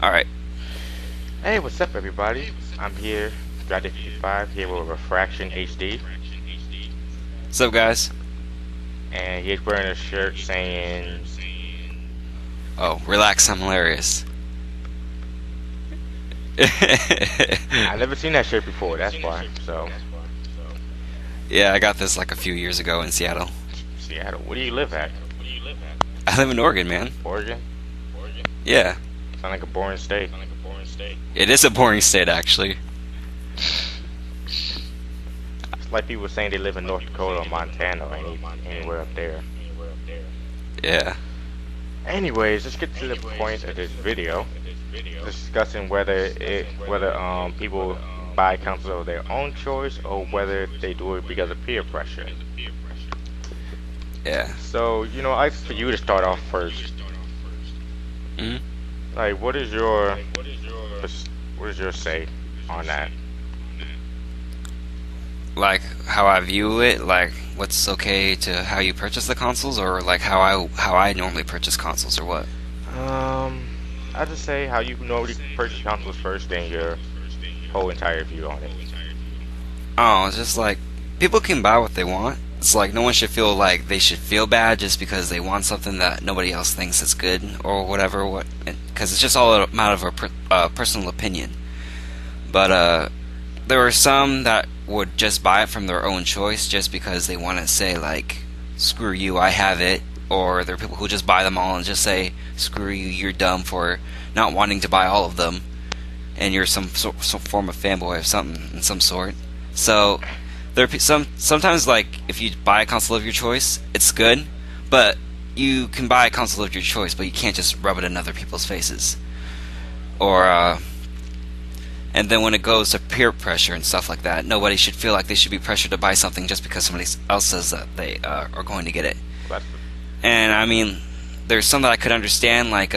Alright. Hey, what's up, everybody? I'm here, Strategy 55, here with Refraction HD, What's up, guys? and he's wearing a shirt saying, Oh, relax, I'm hilarious. I never seen that shirt before, that's why. So, Yeah, I got this like a few years ago in Seattle. Seattle, where do you live at? I live in Oregon, man. Oregon? Yeah. Sound like a boring state. It is a boring state, actually. It's like people saying they live in North Dakota or Montana or anywhere up there. Yeah. Anyways, let's get to the point of this video, discussing whether people buy consoles of their own choice or whether they do it because of peer pressure. Yeah. So, I ask for you to start off first. hmm Like, what is your say on that? Like, how I view it, like, what's okay to how you purchase the consoles, or like how I normally purchase consoles, or what? Um, I just say how you normally purchase consoles first, then your whole entire view on it. Oh, it's just like, people can buy what they want. It's like, no one should feel like they should feel bad just because they want something that nobody else thinks is good, or whatever, because it's just all a matter of personal opinion. But there are some that would just buy it from their own choice just because they want to say like, "Screw you, I have it," or there are people who just buy them all and just say, "Screw you, you're dumb for not wanting to buy all of them," and you're some form of fanboy of something in some sort. So there are sometimes like if you buy a console of your choice, it's good, but you can buy a console of your choice, but you can't just rub it in other people's faces. Or and then when it goes to peer pressure and stuff like that, nobody should feel like they should be pressured to buy something just because somebody else says that they are going to get it. That's And I mean, there's some that I could understand, like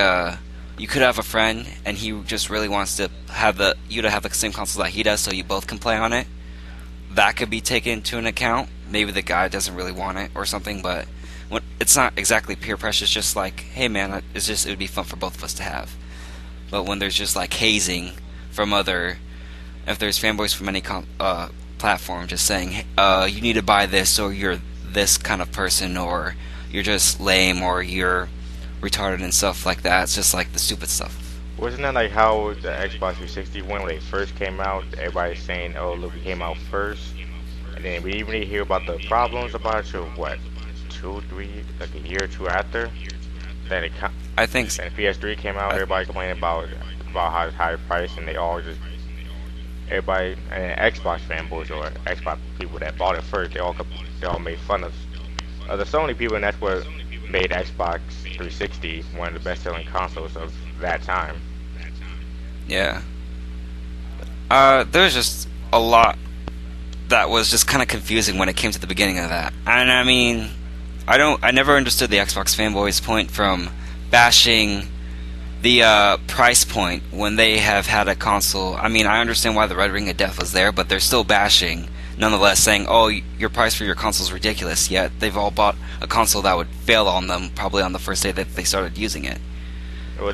you could have a friend and he just really wants to have you to have the same console that he does, so you both can play on it. That could be taken into an account. Maybe the guy doesn't really want it or something, but it's not exactly peer pressure. It's just like, hey man, it would be fun for both of us to have. But when there's just like hazing from if there's fanboys from any platform just saying, you need to buy this, or you're this kind of person, or you're just lame, or you're retarded and stuff like that. It's just like the stupid stuff. Wasn't that like how the Xbox 360 when they first came out, everybody's saying, "Oh, look, we came out first," and then we even hear about the problems about it. So what, 2, 3, like a year or two after, then I think then PS3 came out, I, everybody complaining about how it's high price, and they all just everybody and Xbox fanboys or Xbox people that bought it first, they all made fun of the Sony people, and that's what made Xbox 360 one of the best-selling consoles of that time. yeah. There's just a lot that was just kind of confusing when it came to the beginning of that. And I mean, I never understood the Xbox fanboys' point from bashing the price point when they have had a console. I mean, I understand why the Red Ring of Death was there, but they're still bashing, nonetheless, saying, "Oh, your price for your console is ridiculous." Yet they've all bought a console that would fail on them probably on the first day that they started using it. Well,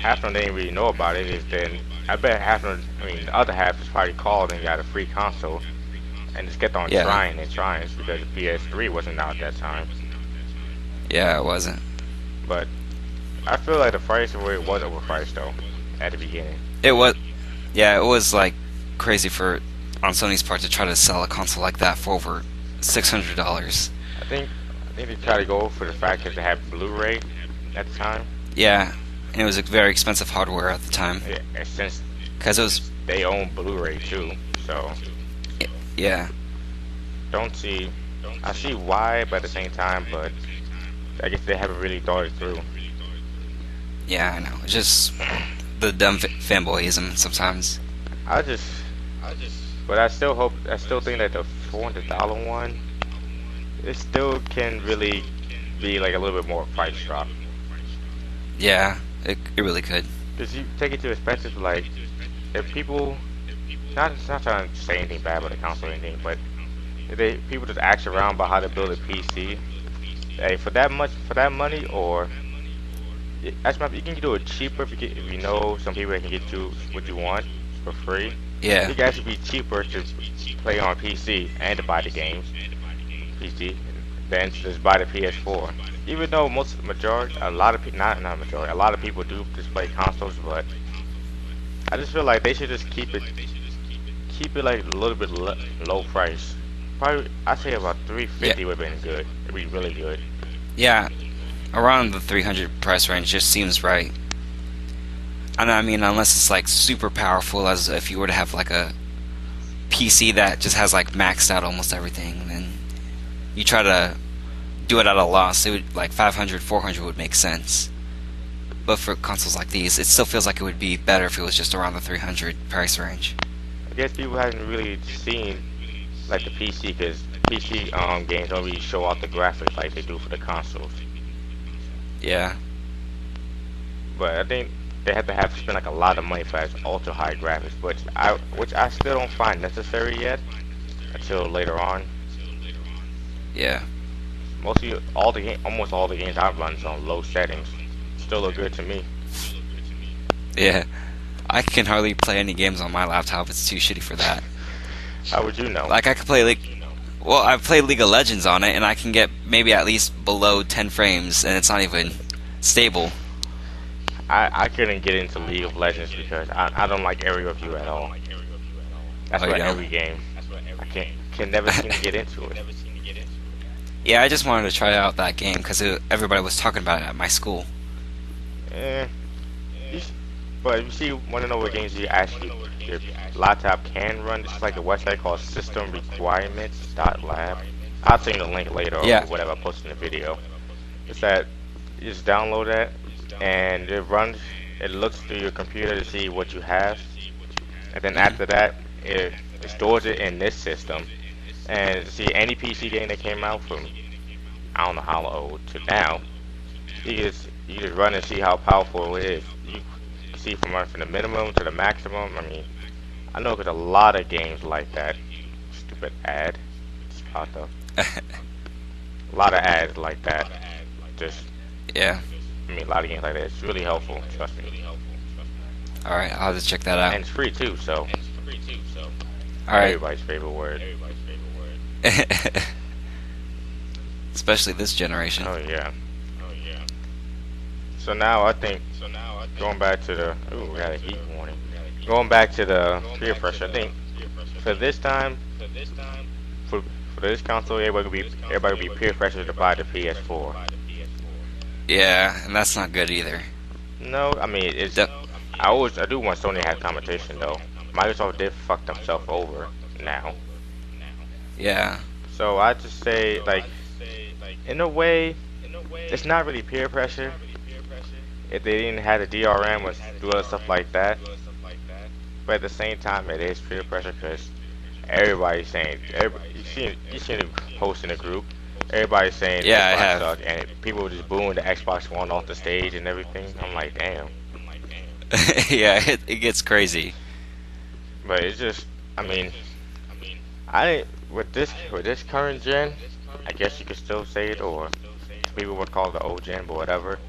half of them didn't really know about it. Is then I bet half of them, I mean, the other half is probably called and got a free console and just kept on Yeah, trying and trying because the PS3 wasn't out at that time. yeah, it wasn't. But I feel like the price of it was overpriced though at the beginning. It was, yeah, it was like crazy for on Sony's part to try to sell a console like that for over $600. I think I think they tried to go for the fact that they had Blu-ray at the time. Yeah, and it was a very expensive hardware at the time Yeah, and since because it was, they own Blu-ray too, so yeah, don't see I see why, but at the same time, but I guess they haven't really thought it through. yeah, I know. It's just the dumb fanboyism sometimes. I just, but I still think that the $400 one, it still can really be like a little bit more price drop. Yeah, it really could. Cause you take it to expensive, like if people, not trying to say anything bad about the console or anything, but if people just ask around about how to build a PC, hey, for that money, or You can do it cheaper if you know some people that can get you what you want for free. Yeah. It can actually be cheaper to play on PC and to buy the games PC than to just buy the PS4. Even though a lot of people, not majority, a lot of people do just play consoles, but I just feel like they should just keep it like a little bit low price. Probably, I say about Yeah. 350 would have been good. It'd be really good. Yeah. Around the 300 price range just seems right. And I mean, unless it's like super powerful, as if you were to have like a PC that just has like maxed out almost everything, then you try to do it at a loss. It would like 500, 400 would make sense. But for consoles like these, it still feels like it would be better if it was just around the 300 price range. I guess people haven't really seen like the PC because PC games don't really show off the graphics like they do for the consoles. Yeah. But I think they have to spend like a lot of money for that ultra high graphics, which I still don't find necessary yet until later on. Yeah. Almost all the games I've run is on low settings. Still look good to me. Yeah. I can hardly play any games on my laptop. It's too shitty for that. How would you know? Like I could play well, I've played League of Legends on it, and I can get maybe at least below 10 frames, and it's not even stable. I couldn't get into League of Legends because I don't like aerial view at all. That's Oh, you what don't? every game. I can never seem to get into it. Yeah, I just wanted to try out that game because everybody was talking about it at my school. Eh, but you see, want to know what games you actually your laptop can run? This is like a website called systemrequirements.lab. I'll send you the link later Yeah. or whatever I post in the video. It's that you just download that and it looks through your computer to see what you have, and then after that it stores it in this system. And see any PC game that came out from I don't know how old to now, you just run and see how powerful it is. You see from the minimum to the maximum. I mean, I know there's a lot of games like that. Stupid ad just popped up. A lot of ads like that. Just Yeah. I mean, a lot of games like that. It's really helpful. Trust me. Alright, I'll have to check that out. And it's free too. So Alright. everybody's favorite word. Especially this generation. Oh yeah. So now I think going back to the we got a heat warning. Going back to the peer pressure, I think for this time for this console everybody will be peer pressure to buy the PS4. Yeah, and that's not good either. No, I mean it's Yep. I do want Sony to have competition though. Microsoft did fuck themselves over now. Yeah. So I just say like in a way it's not really peer pressure. If they didn't have the DRM or do other stuff like that. But at the same time it is peer pressure because everybody's saying you seen it post in the group. Everybody's saying Yeah, I Xbox have. suck, and people were just booing the Xbox One off the stage and everything. I'm like, damn. Yeah, it gets crazy. But it's just, I mean, with this current gen, I guess you could still say it, or people would call it the old gen, but whatever.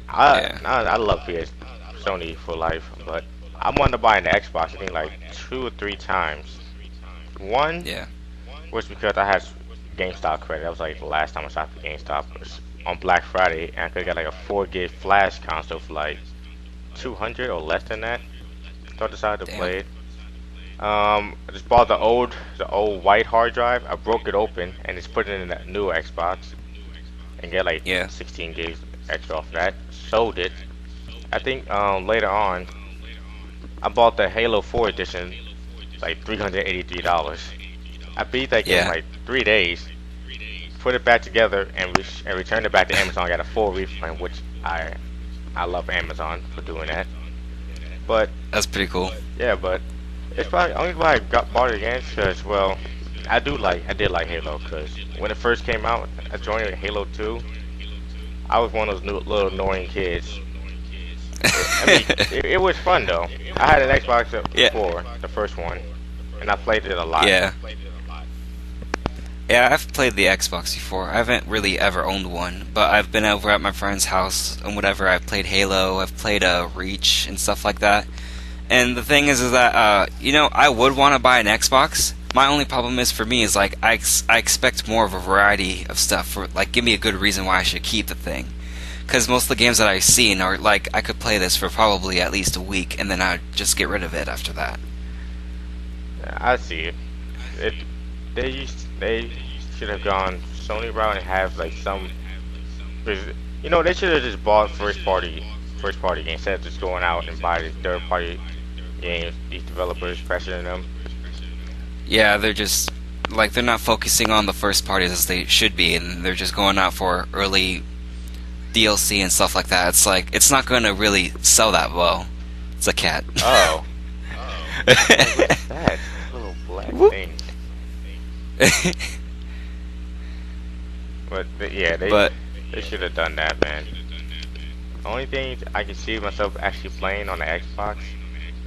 Yeah. I love Sony for life, but I wanted to buy an Xbox. I think like 2 or 3 times. One Yeah. was because I had GameStop credit. That was like the last time I shopped for GameStop. It was on Black Friday, and I could get like a 4 gig flash console for like 200 or less than that. So I decided to Damn. play it. I just bought the old white hard drive. I broke it open and just put it in that new Xbox and get like Yeah. 16 gigs extra off that. Sold it. I think later on I bought the Halo 4 edition like $383. I beat that game Yeah. like 3 days. Put it back together and returned it back to Amazon. I got a full refund, which I love Amazon for doing that. But That's pretty cool. yeah, but it's probably only why I bought it again because well, I did like Halo because when it first came out, I joined Halo 2. I was one of those little annoying kids. I mean, it was fun though. I had an Xbox Yeah. before the first one, and I played it a lot. Yeah. Yeah, I've played the Xbox before. I haven't really ever owned one, but I've been over at my friend's house and whatever. I've played Halo, I've played Reach and stuff like that. And the thing is that I would want to buy an Xbox. My only problem is for me is like I expect more of a variety of stuff. For like, give me a good reason why I should keep the thing. Because most of the games that I've seen are like I could play this for probably at least a week, and then I'd just get rid of it after that. I see it. It they should have gone Sony route and have like some. 'Cause, they should have just bought first party games instead of just going out and buy these third party games. These developers pressuring them. Yeah, they're just like they're not focusing on the first parties as they should be, and they're just going out for early DLC and stuff like that. It's like it's not going to really sell that well. It's a cat. Oh, what's that? Little black Whoop. thing. Yeah, But they should have done that, man. The only thing I can see myself actually playing on the Xbox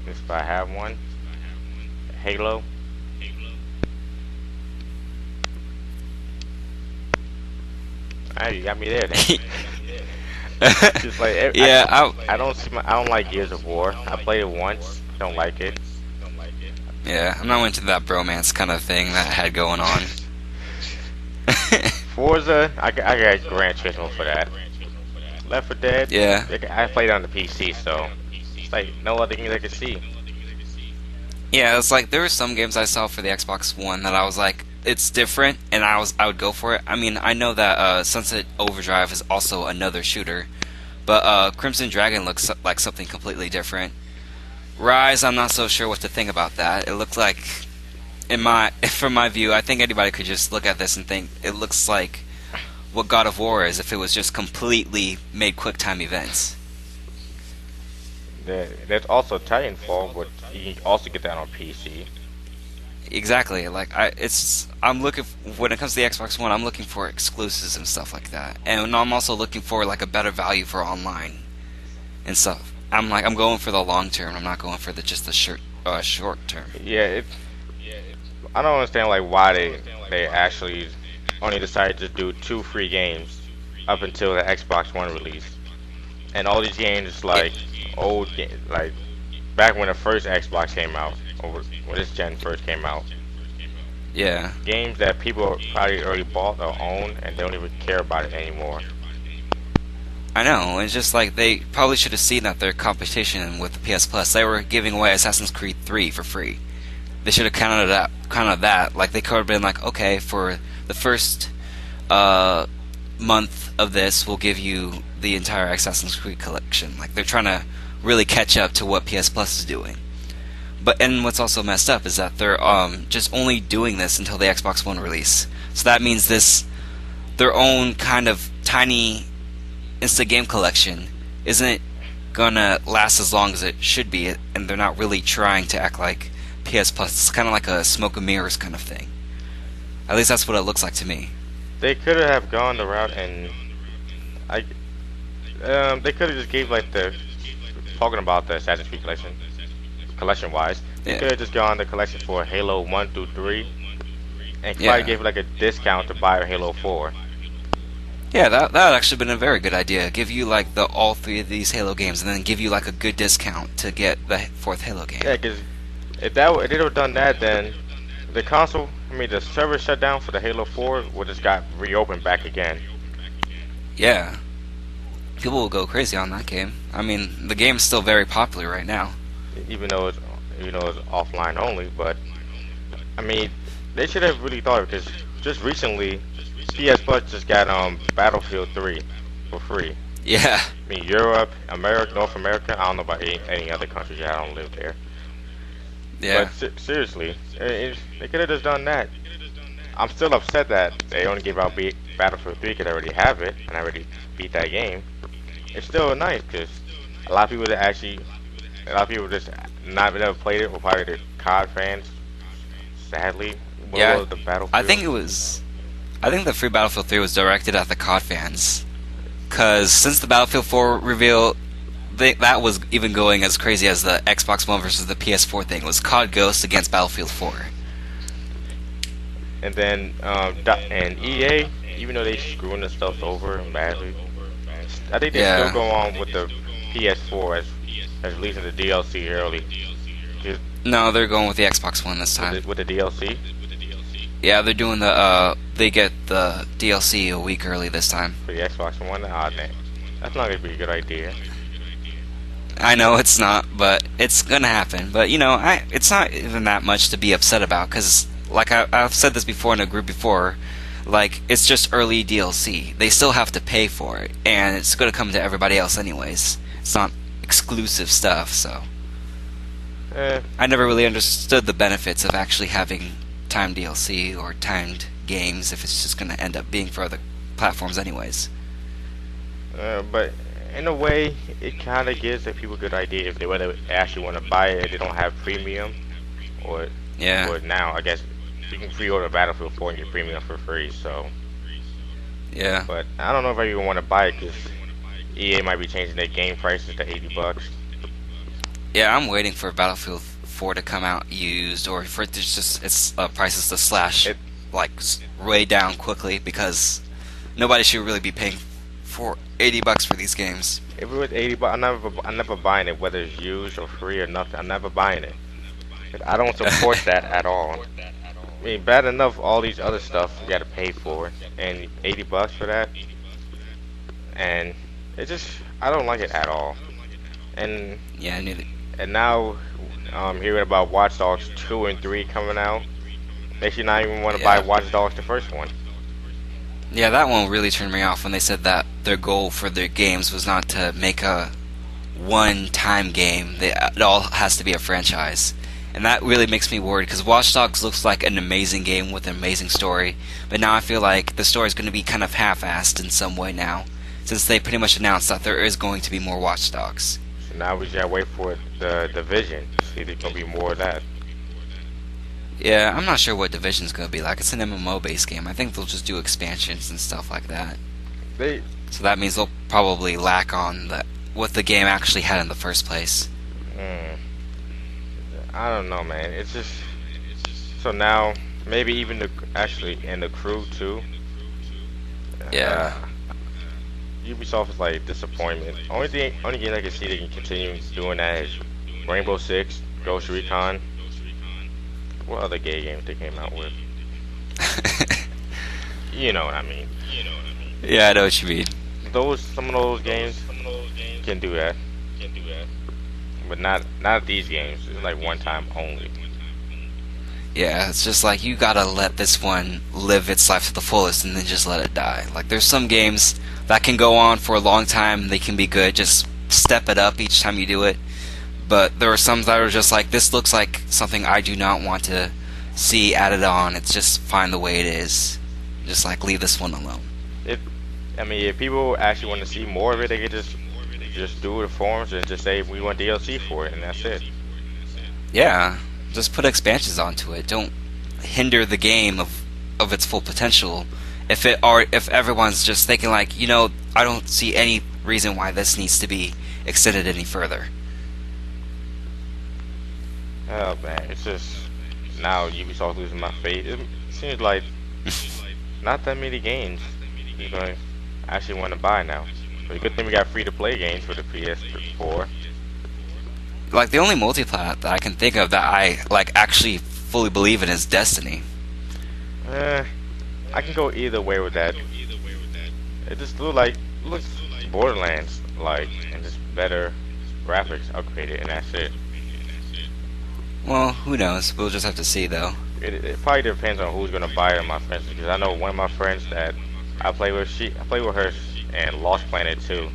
is if I have one. Halo. Ah, you got me there. Then. Just like yeah, I don't like Gears of War. I played it once. Don't like it. yeah, I'm not into that bromance kind of thing that I had going on. Forza, I got Gran Turismo for that. Left 4 Dead, Yeah, I played on the PC, so it's like no other games I could see. yeah, it's like there were some games I saw for the Xbox One that I was like, it's different, and I would go for it. I mean, I know that Sunset Overdrive is also another shooter, but Crimson Dragon looks like something completely different. Rise, I'm not so sure what to think about that. It looked like, from my view, I think anybody could just look at this and think it looks like what God of War is if it was just completely made QuickTime events. There's also Titanfall, but you can also get that on PC. Exactly. Like I'm looking when it comes to the Xbox One, I'm looking for exclusives and stuff like that, and I'm also looking for like a better value for online and stuff. I'm going for the long term. I'm not going for just the short term. Yeah, I don't understand like why they actually only decided to do 2 free games up until the Xbox One release, and all these games like like back when the first Xbox came out, or when this gen first came out. Yeah. Games that people probably already bought or own and they don't even care about it anymore. I know. It's just like they probably should have seen that their competition with the PS Plus, they were giving away Assassin's Creed 3 for free. They should have counted that. Like they could have been like, okay, for the first month of this, we'll give you the entire Assassin's Creed collection. Like they're trying to really catch up to what PS Plus is doing. And what's also messed up is that they're just only doing this until the Xbox One release. So that means their own kind of tiny instant game collection isn't gonna last as long as it should be, and they're not really trying to act like PS Plus. It's kind of like a smoke and mirrors kind of thing. At least that's what it looks like to me. They could have gone the route and they could have just gave like talking about the Assassin's Creed collection wise, they could have just gone the collection for Halo 1 through 3 and probably gave like a discount to buy Halo 4. Yeah, that would actually been a very good idea. Give you like all 3 of these Halo games, and then give you like a good discount to get the 4th Halo game. Yeah, because if they would have done that, then the server shut down for the Halo 4 would just got reopened back again. Yeah, people will go crazy on that game. I mean, the game's still very popular right now. Even though it's offline only, but I mean, they should have really thought of it, because just recently PS Plus just got Battlefield 3 for free. Yeah. I mean, Europe, America, North America, I don't know about any other countries. I don't live there. Yeah. But seriously, they could have just done that. I'm still upset that they only gave out Battlefield 3 because I already have it and I already beat that game. It's still nice because a lot of people just never played it, or probably the COD fans. Sadly, Yeah. the Battlefield. I think the free Battlefield 3 was directed at the COD fans. Because since the Battlefield 4 reveal, that was even going as crazy as the Xbox One versus the PS4 thing. It was COD Ghost against Battlefield 4. And then and EA, even though they screwing the stuff over badly, I think they still Yeah. go on with the PS4 as releasing the DLC early. Just No, they're going with the Xbox One this time. with the DLC. Yeah, they're doing the they get the DLC a week early this time. For the Xbox One. Ah, dang. That's not gonna be a good idea. I know it's not, but it's gonna happen. But you know, it's not even that much to be upset about because, like I've said this before in a group before, like it's just early DLC. They still have to pay for it, and it's gonna come to everybody else anyways. It's not exclusive stuff, so Eh, I never really understood the benefits of actually having timed DLC or timed games if it's just gonna end up being for other platforms anyways. but in a way, it kind of gives the people a good idea if they whether they actually want to buy it. They don't have premium, or Yeah, now I guess you can pre-order Battlefield 4 and get premium for free. So, yeah. but I don't know if I even want to buy it because EA might be changing their game prices to $80. Yeah, I'm waiting for Battlefield 4 to come out used, or for it to just its prices to slash It like way down quickly because nobody should really be paying for $80 for these games. if it was $80, I'm never buying it whether it's used or free or nothing. I'm never buying it. 'Cause I don't support that at all. I mean, bad enough all these other stuff you gotta pay for, and $80 for that, and it just I don't like it at all. And Yeah, neither. now hearing about Watch Dogs 2 and 3 coming out, makes you not even want to buy Yeah, Watch Dogs the first one. yeah, that one really turned me off when they said that their goal for their games was not to make a one-time game. It all has to be a franchise. And that really makes me worried because Watch Dogs looks like an amazing game with an amazing story, but now I feel like the story is going to be kind of half-assed in some way now, since they pretty much announced that there is going to be more Watch Dogs. So now we just gotta wait for the Division. See if there's gonna be more of that. Yeah, I'm not sure what Division's going to be like. It's an MMO-based game. I think they'll just do expansions and stuff like that. They So that means they'll probably lack on what the game actually had in the first place. mm, I don't know, man. It's just so now maybe even actually and the crew too. Yeah. Ubisoft is like disappointment. Only game I can see they can continue doing that is Rainbow Six, Ghost Recon. What other gay games they came out with? You know what I mean. Yeah, I know what you mean. Some of those games can do that, but not these games. It's like one time only. Yeah, it's just like you gotta let this one live its life to the fullest and then just let it die. Like there's some games that can go on for a long time, they can be good, just step it up each time you do it. But there are some that are just like, this looks like something I do not want to see added on. It's just fine the way it is. Just like leave this one alone. If I mean, if people actually want to see more of it, they could just do the forums and just say we want DLC for it, and that's it. Yeah, just put expansions onto it. Don't hinder the game of its full potential. If everyone's just thinking like, I don't see any reason why this needs to be extended any further. Oh man, it's just now Ubisoft losing my faith. It seems like not that many games you're gonna actually want to buy now. But the good thing we got free to play games for the PS4. Like the only multiplayer that I can think of that I like actually fully believe in is Destiny. Eh, I can go either way with that. It just looks Borderlands like, and just better graphics upgraded, and that's it. Well, who knows? We'll just have to see though. It probably depends on who's gonna buy it of my friends, because I know one of my friends that I play with. I play with her and Lost Planet 2.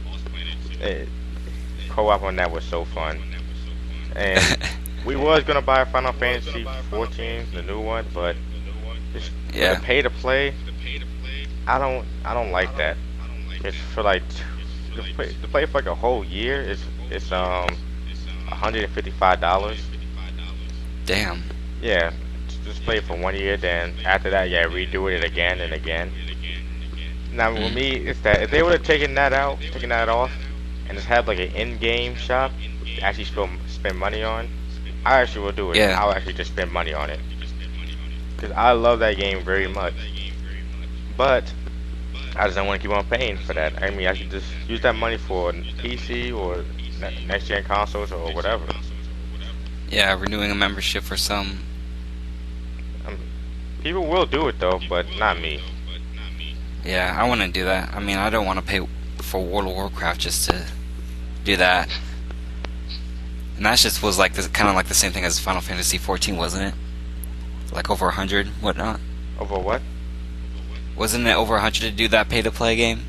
Co-op on that was so fun, and we was gonna buy Final Fantasy 14, the new one, but just Yeah. the pay to play, I don't like that. It's for like to play for like a whole year. It's $155. Damn. Yeah, just play it for 1 year. Then after that, yeah, redo it again and again. Now with me, it's that if they would have taken that off, and just had like an in-game shop, to actually spend money on, I actually will do it. Yeah. I'll actually just spend money on it. because I love that game very much. But I just don't want to keep on paying for that. I mean, I could just use that money for PC or next gen consoles or whatever. Yeah, renewing a membership for some. Um, People will do it though, but not me. Yeah, I want to do that. I mean, I don't want to pay for World of Warcraft just to do that. And that just was like this, kind of like the same thing as Final Fantasy 14, wasn't it? Like over 100, whatnot. Over what? Wasn't it over 100 to do that pay-to-play game?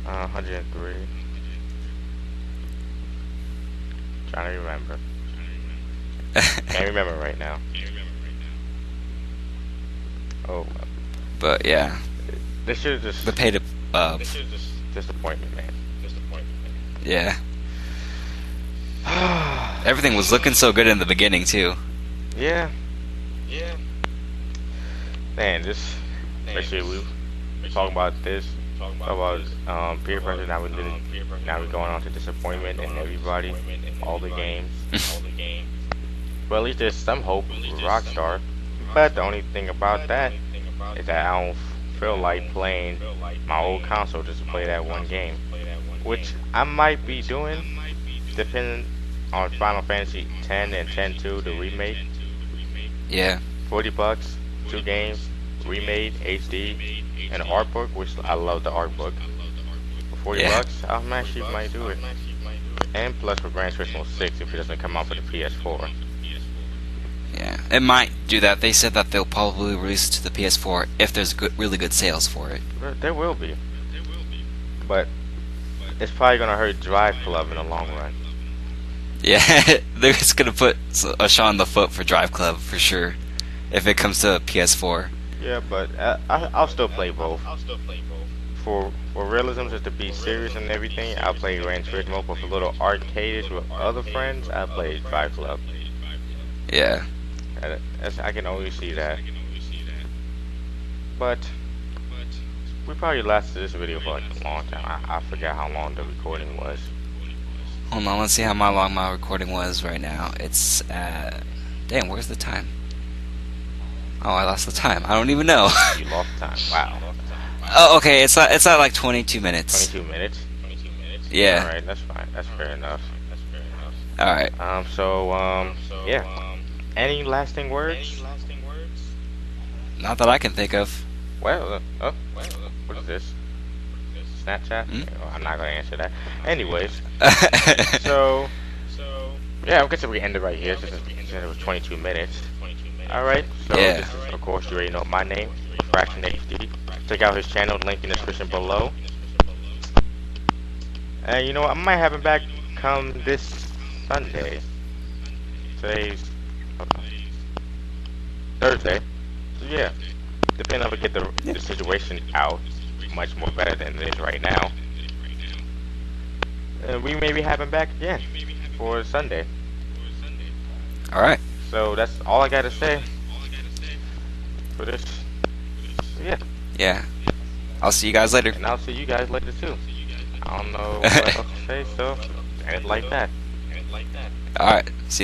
103. Trying to remember. Can't remember right now. Oh, But yeah, this should just the pay-to disappointment, man. yeah. Everything was looking so good in the beginning too. Yeah. Man, this. Actually, we talking about this. About peer pressure. Now we're going on to disappointment in everybody, all the games. But at least there's some hope with Rockstar. But the only thing about that is that I don't feel like playing my old console just to play that one game, which I might be doing, depending on Final Fantasy X and X-2, the remake. Yeah. $40, 2 games, remade, HD, and an art book, which I love the art book. For 40 Yeah. bucks, I actually might do it. And plus for Gran Turismo 6 if it doesn't come out for the PS4. Yeah, it might do that. They said that they'll probably release it to the PS4 if there's really good sales for it. There will be. But it's probably gonna hurt Drive Club in the long run. Yeah, they're just gonna put a shot in the foot for Drive Club for sure if it comes to PS4. Yeah, but I'll still play both. For realism, just to be serious and everything, I'll play Gran Turismo. But for little arcades with other friends, I play Drive Club. Yeah. I can always see that. But we probably lasted this video for like a long time. I forgot how long the recording was. Hold on, let's see how long my recording was right now. It's damn, where's the time? Oh, I lost the time. I don't even know. You lost time. Wow. Oh, okay. It's at like 22 minutes. 22 minutes. Yeah. All right, that's fine. That's fair enough. All right. Yeah. Any lasting words? Not that I can think of. Well, what is this? Snapchat? Hmm? Oh, I'm not gonna answer that. Anyways, so yeah, I guess we ended right here since it was 22 minutes. All right. So Yeah. this is, of course, you already know my name, Fraction HD. Check out his channel, link in the description below. And you know what? I might have him back come this Sunday. Today's Thursday. So yeah, depending on if we get the situation out much more better than it is right now. And we may be having back again for Sunday. All right. So that's all I gotta say for this. So yeah, Yeah. I'll see you guys later. and I'll see you guys later too. I don't know what else to say, so and like that. All right. See ya.